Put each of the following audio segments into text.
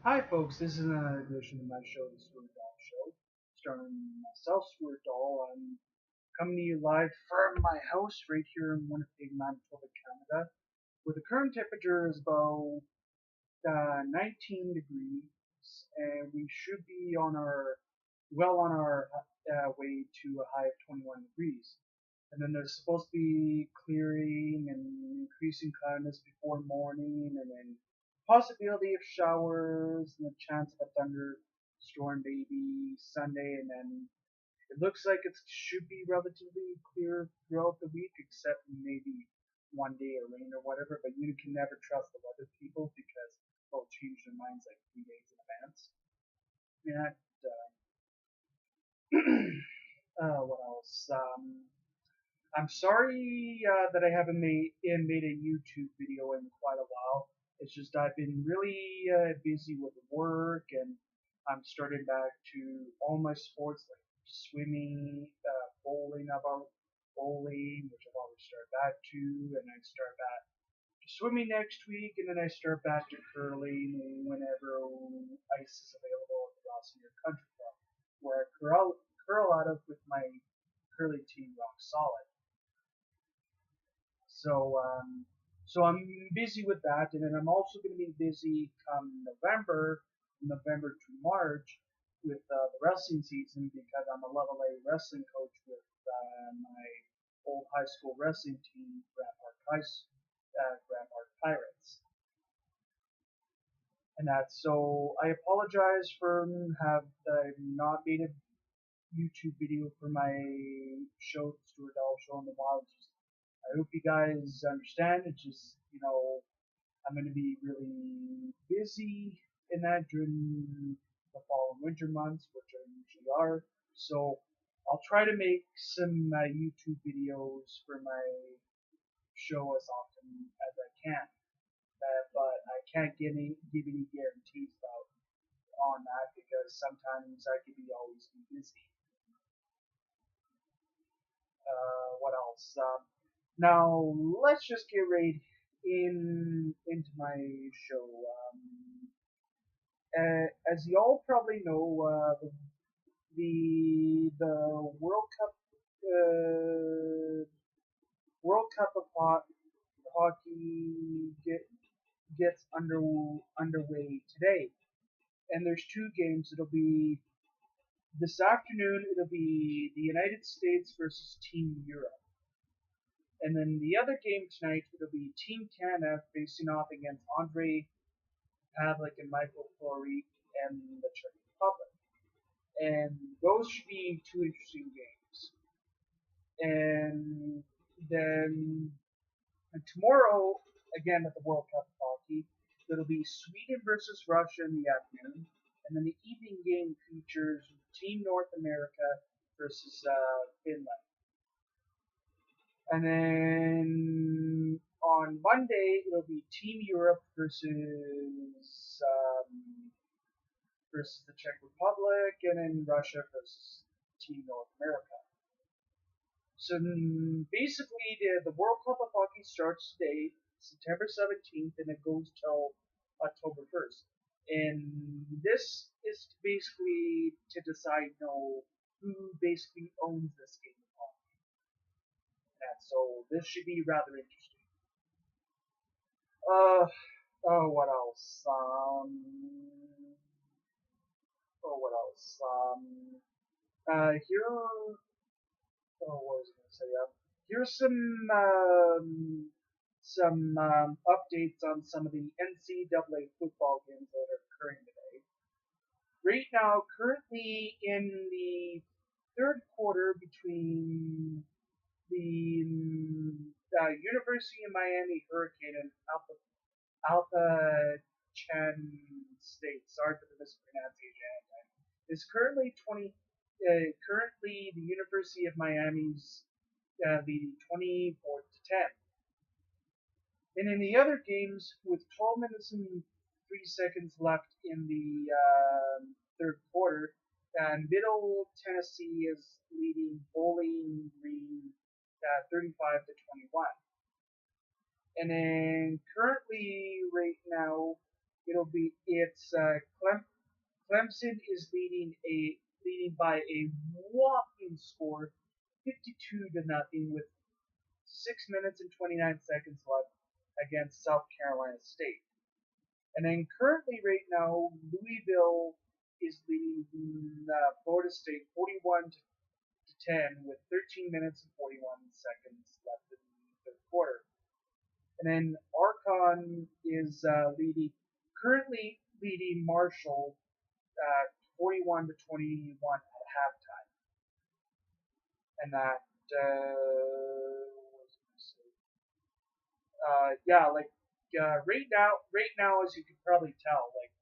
Hi, folks. This is another edition of my show, The Stuart Doll Show, starring myself, Stuart Doll. I'm coming to you live from my house right here in Winnipeg, Manitoba, Canada, where the current temperature is about 19 degrees, and we should be on our way to a high of 21 degrees. And then there's supposed to be clearing and increasing cloudiness before morning, and then possibility of showers and the chance of a thunderstorm maybe Sunday, and then it looks like it should be relatively clear throughout the week, except maybe one day of rain or whatever. But you can never trust the weather people because they'll change their minds like 3 days in advance. And what else? I'm sorry that I haven't made a YouTube video in quite a while. It's just I've been really busy with work, and I'm starting back to all my sports like swimming, bowling. About bowling, which I've already started back to, and I start back to swimming next week, and then I start back to curling whenever ice is available at the Rossmere Country Club, where I curl out of with my curling team Rock Solid. So, so I'm busy with that, and then I'm also going to be busy come November to March, with the wrestling season because I'm a level A wrestling coach with my old high school wrestling team, Grand Park Pirates, and that. So I apologize for have not made a YouTube video for my show, the Stuart Doll Show in the Wild. I hope you guys understand. It's just, I'm going to be really busy in that during the fall and winter months, which I usually are. So I'll try to make some YouTube videos for my show as often as I can. But I can't give any guarantees about on that because sometimes I could be always be busy. What else? Now let's just get right into my show. As you all probably know, the World Cup of hockey gets underway today, and there's two games. It'll be this afternoon. It'll be the United States versus Team Europe. And then the other game tonight, it'll be Team Canada facing off against Andre Pavlik and Michael Fleury and the Czech Republic. And those should be two interesting games. And then tomorrow, again at the World Cup of Hockey, it'll be Sweden versus Russia in the afternoon. And then the evening game features Team North America versus Finland. And then on Monday, it'll be Team Europe versus the Czech Republic, and then Russia versus Team North America. So basically, the World Cup of Hockey starts today, September 17th, and it goes till October 1st. And this is basically to decide, who basically owns this game of hockey. And so this should be rather interesting. Uh, what else? What else? Here, what was I going to say? Here's some updates on some of the NCAA football games that are occurring today. Right now, currently in the third quarter between the University of Miami Hurricane and Alpha Chan State. Sorry for the mispronunciation. Is currently currently the University of Miami's leading 24-10. And in the other games, with 12 minutes and 3 seconds left in the third quarter, Middle Tennessee is leading Bowling Green 35-21. And then currently, right now, Clemson is leading by a whopping score, 52 to nothing, with 6 minutes and 29 seconds left against South Carolina State. And then currently, right now, Louisville is leading Florida State 41 to 10 with 13 minutes and 41 seconds left in the third quarter. And then Archon is currently leading Marshall 41 to 21 at halftime. And that, right now, as you can probably tell, like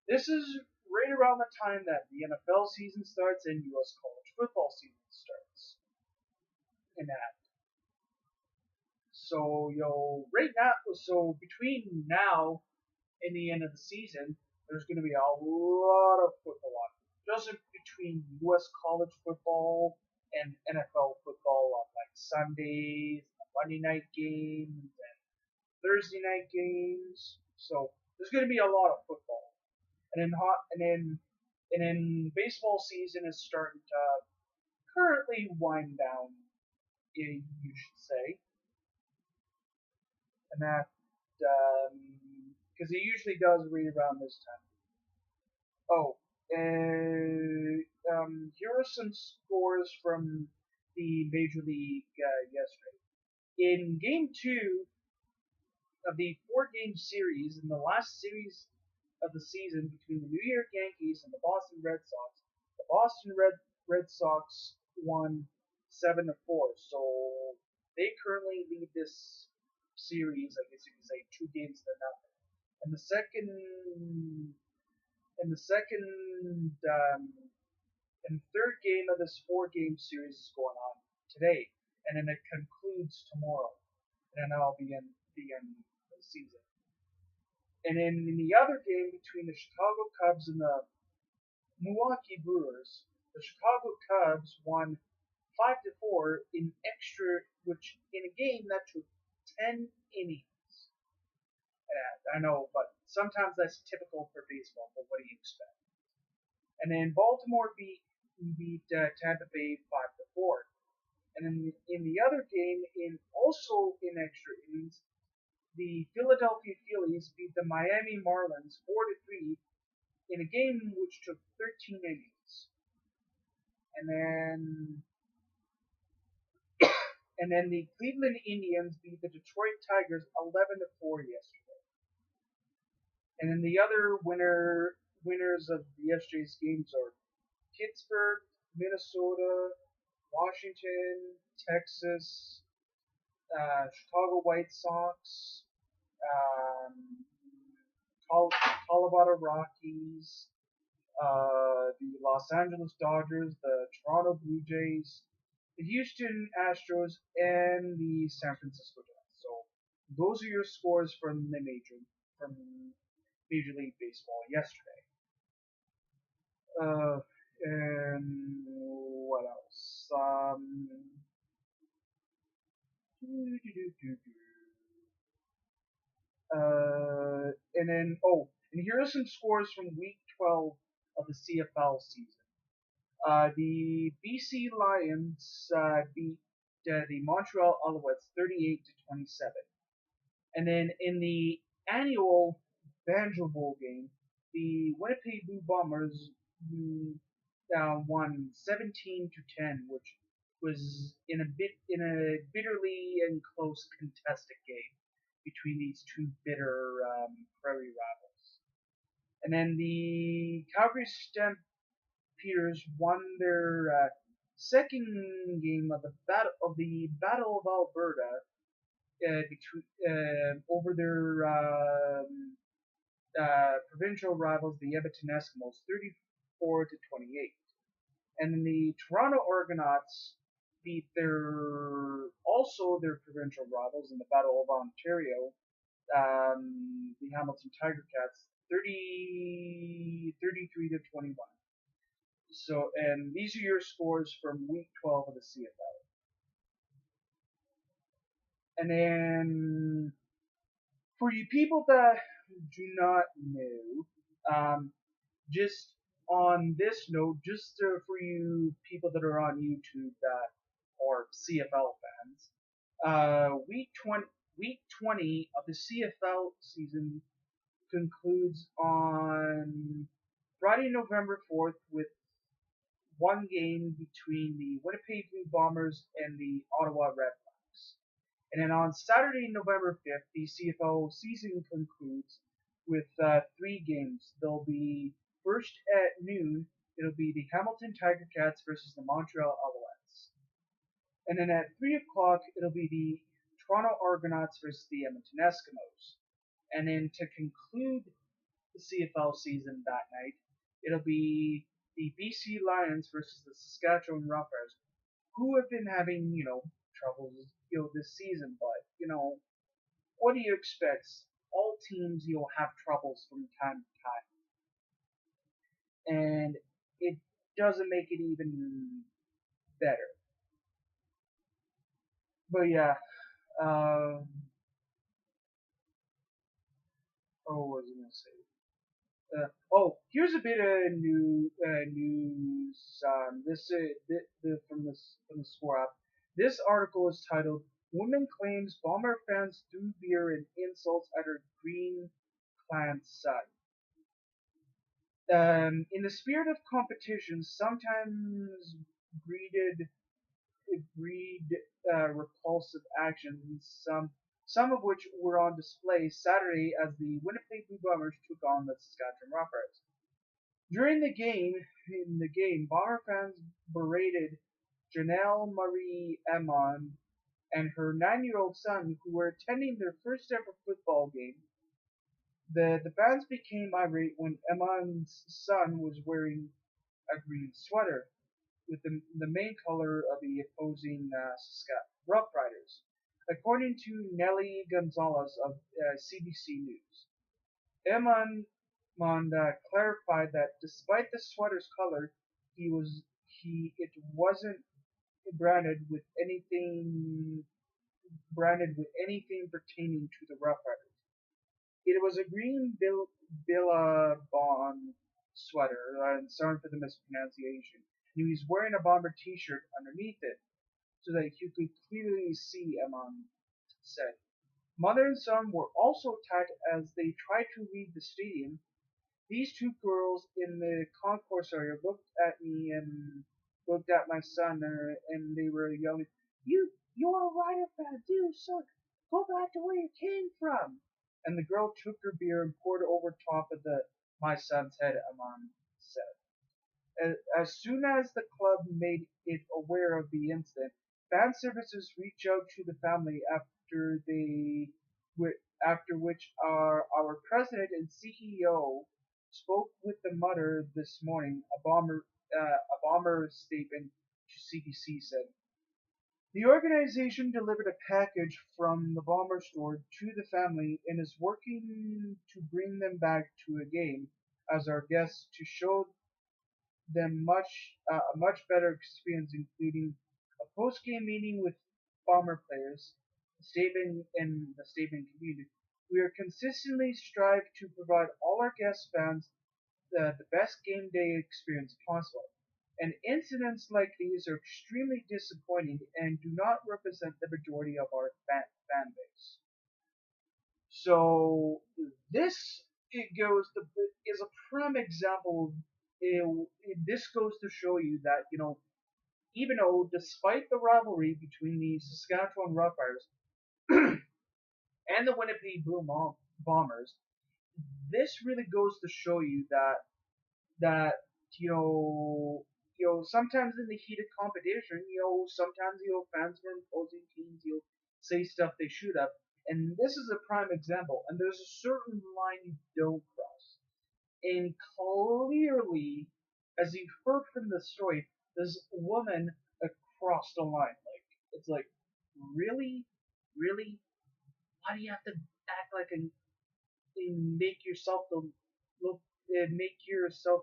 this is right around the time that the NFL season starts and U.S. college football season starts. And that, so between now and the end of the season, there's going to be a lot of football on. Just between U.S. college football and NFL football on like Sundays, Monday night games, and Thursday night games. So there's going to be a lot of football, and then baseball season is starting to currently wind down. You should say, and that because it usually does right around this time. Oh, and here are some scores from the Major League yesterday. In Game 2 of the four-game series, in the last series of the season between the New York Yankees and the Boston Red Sox, the Boston Red Sox won 7-4. So they currently lead this series, I guess you could say, 2 games to nothing. And the third game of this four-game series is going on today, and then it concludes tomorrow, and then that'll be the end of the season. And then in the other game between the Chicago Cubs and the Milwaukee Brewers, the Chicago Cubs won 5-4 in extra, which in a game that took 10 innings. I know, but sometimes that's typical for baseball. But what do you expect? And then Baltimore beat Tampa Bay 5-4. And then in the other game, also in extra innings, the Philadelphia Phillies beat the Miami Marlins 4-3 in a game which took 13 innings. And then the Cleveland Indians beat the Detroit Tigers 11-4 yesterday. And then the other winners of yesterday's games are Pittsburgh, Minnesota, Washington, Texas, Chicago White Sox, Colorado Rockies, the Los Angeles Dodgers, the Toronto Blue Jays, the Houston Astros, and the San Francisco Giants. So those are your scores from Major League Baseball yesterday. And what else? And here are some scores from Week 12 of the CFL season. The BC Lions beat the Montreal Alouettes 38-27. And then in the annual Banjo Bowl game, the Winnipeg Blue Bombers won 17-10, which was in a bitterly and close contested game between these two bitter prairie rivals. And then the Calgary Stampeders won their second game of the Battle of Alberta over their provincial rivals, the Edmonton Eskimos, 34-28. And then the Toronto Argonauts beat their provincial rivals in the Battle of Ontario, the Hamilton Tiger Cats, 33-21. So, and these are your scores from Week 12 of the CFL. And then for you people that who do not know, just on this note, just for you people that are on YouTube that are CFL fans, week 20 of the CFL season concludes on Friday, November 4th, with one game between the Winnipeg Blue Bombers and the Ottawa Redblacks. And then on Saturday, November 5th, the CFL season concludes with three games. There'll be first at noon, it'll be the Hamilton Tiger Cats versus the Montreal Alouettes. And then at 3 o'clock, it'll be the Toronto Argonauts versus the Edmonton Eskimos. And then to conclude the CFL season that night, it'll be the BC Lions versus the Saskatchewan Roughriders, who have been having, troubles, this season. But, what do you expect? All teams, have troubles from time to time. And it doesn't make it even better. But yeah, what was I gonna say? Here's a bit of news. From the Score app. This article is titled "Woman Claims Bomber Fans Threw Beer and Insults at Her Green Clan Son." In the spirit of competition, sometimes breed repulsive actions, and some of which were on display Saturday as the Winnipeg Blue Bombers took on the Saskatchewan Roughriders. In the game, Bomber fans berated Janelle Marie Emond and her 9-year-old son, who were attending their first ever football game. The fans became irate when Emond's son was wearing a green sweater with the main color of the opposing Saskatchewan Roughriders, according to Nelly Gonzalez of CBC News. Emond clarified that despite the sweater's color, it wasn't branded with anything pertaining to the Roughriders. It was a green Billabong sweater, and sorry for the mispronunciation. He was wearing a Bomber t-shirt underneath it, so that you could clearly see, Emond said. Mother and son were also attacked as they tried to leave the stadium. These two girls in the concourse area looked at me and looked at my son, and they were yelling, You're a Rider fan, dude, son, go back to where you came from." And the girl took her beer and poured it over top of my son's head, Emond said. As soon as the club made it aware of the incident, fan services reached out to the family after which our president and CEO spoke with the mother this morning. A bomber statement to CBC said. The organization delivered a package from the Bomber store to the family and is working to bring them back to a game as our guests to show them a much better experience, including a post-game meeting with Bomber players. The statement continued. We are consistently strive to provide all our guest fans the best game day experience possible. And incidents like these are extremely disappointing and do not represent the majority of our fan base. So this is a prime example. This goes to show you that even though despite the rivalry between the Saskatchewan Roughriders and the Winnipeg Blue Bombers, this really goes to show you that sometimes in the heat of competition, sometimes fans from opposing teams, say stuff they should have, and this is a prime example. And there's a certain line you don't cross, and clearly, as you've heard from the story, this woman crossed the line. It's like, really, why do you have to act like and make yourself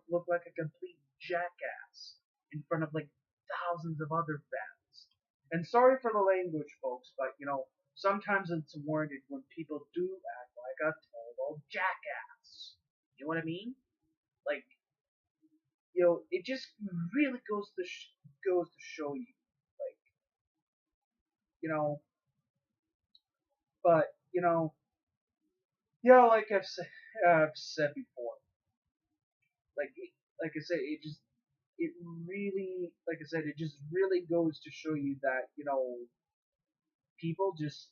look like a complete jackass in front of thousands of other fans? And sorry for the language, folks, but sometimes it's warranted when people do act like a total jackass. You know what I mean? Like, it just really goes to show you, like, you know, but like I've said before, like I said, it really, like I said, it just really goes to show you that people just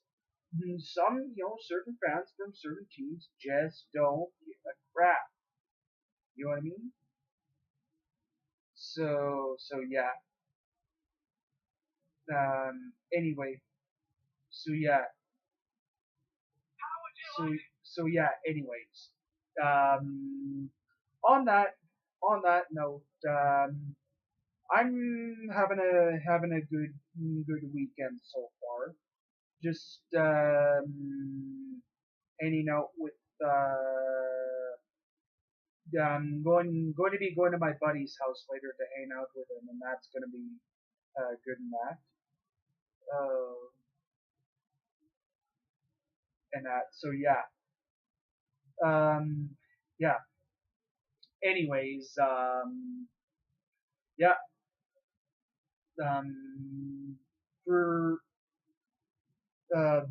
some certain fans from certain teams just don't give a crap. You know what I mean? So yeah. Anyway, so yeah, so so yeah. Anyways, um, on that on that note, I'm having a good weekend so far. Just hanging out with I'm going to be going to my buddy's house later to hang out with him, and that's going to be good and that. Uh, and that. So yeah. Um, yeah. Anyways, yeah. Um, for uh,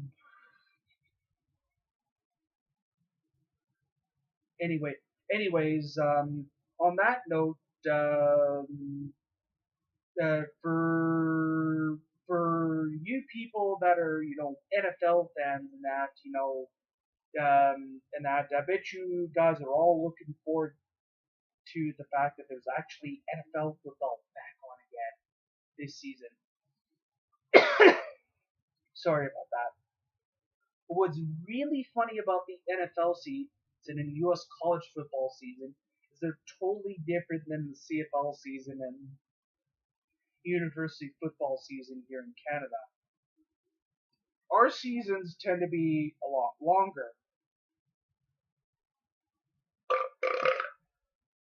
anyway, anyways, on that note, for you people that are NFL fans and that I bet you guys are all looking forward to the fact that there's actually NFL football back on again this season. Sorry about that. But what's really funny about the NFL season and U.S. college football season is they're totally different than the CFL season and university football season here in Canada. Our seasons tend to be a lot longer.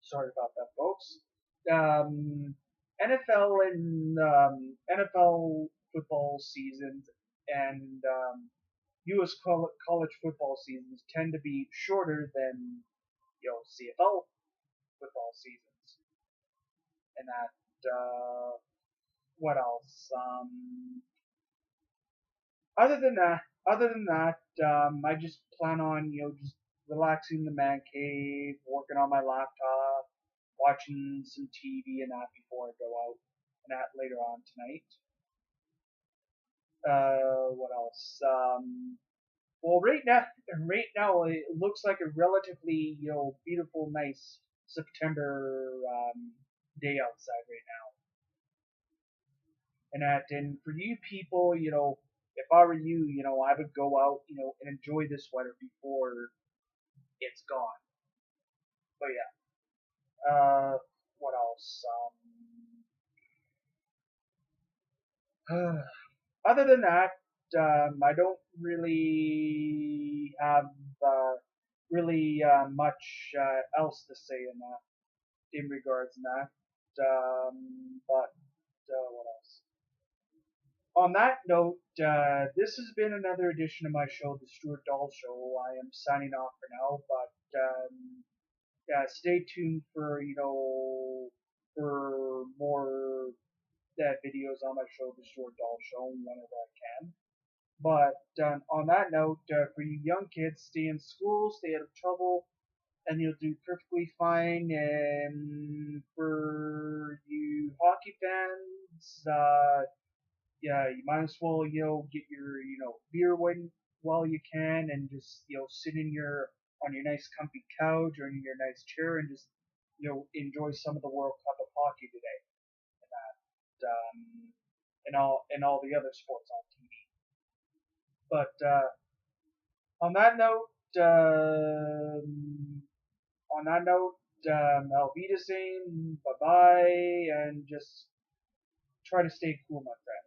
Sorry about that, folks. NFL football seasons and U.S. college football seasons tend to be shorter than CFL football seasons. And that what else? Other than that, I just plan on just relaxing in the man cave, working on my laptop, watching some TV and that before I go out and that later on tonight. What else? Well, right now it looks like a relatively beautiful, nice September day outside right now. And for you people, if I were you, I would go out, and enjoy this weather before it's gone. But yeah, what else? Other than that, I don't really have really much else to say in that in regards to that. But what else? On that note, this has been another edition of my show, The Stuart Dahl Show. I am signing off for now, but yeah, stay tuned for for more videos on my show, The Stuart Dahl Show, whenever I can. But on that note, for you young kids, stay in school, stay out of trouble, and you'll do perfectly fine. And for you hockey fans, yeah, you might as well get your beer while you can, and just sit in your on your nice comfy couch or in your nice chair and just enjoy some of the World Cup of hockey today, and that and all the other sports on TV. But on that note, I'll be the same. Bye bye, and just try to stay cool, my friend.